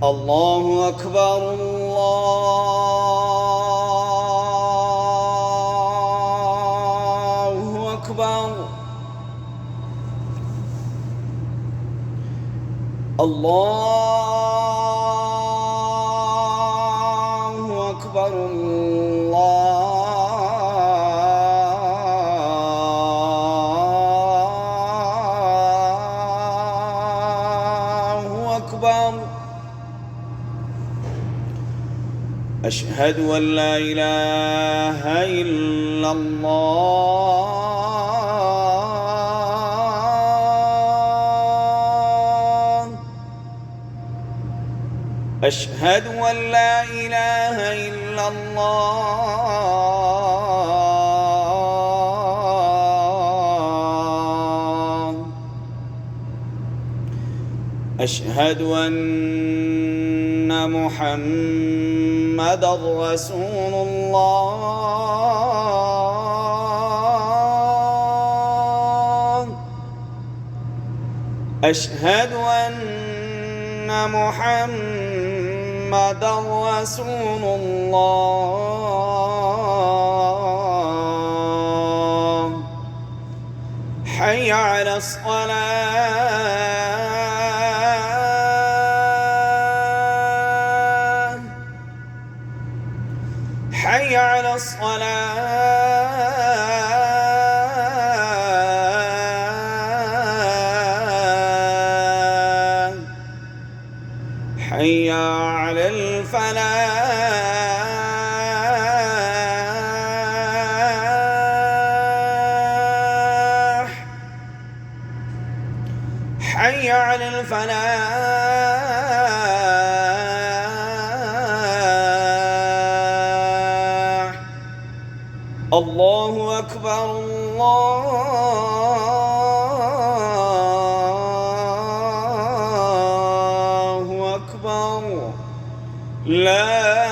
الله أكبر الله أكبر الله أكبر الله أكبر. أشهد أن لا إله إلا الله. أشهد أن لا إله إلا الله. أشهد أن محمدًا رسول الله. أشهد أن محمدًا رسول الله. حي على الصلاة. حي على الصلاة. حي على الفلاح. حي على الفلاح. الله أكبر الله أكبر. لا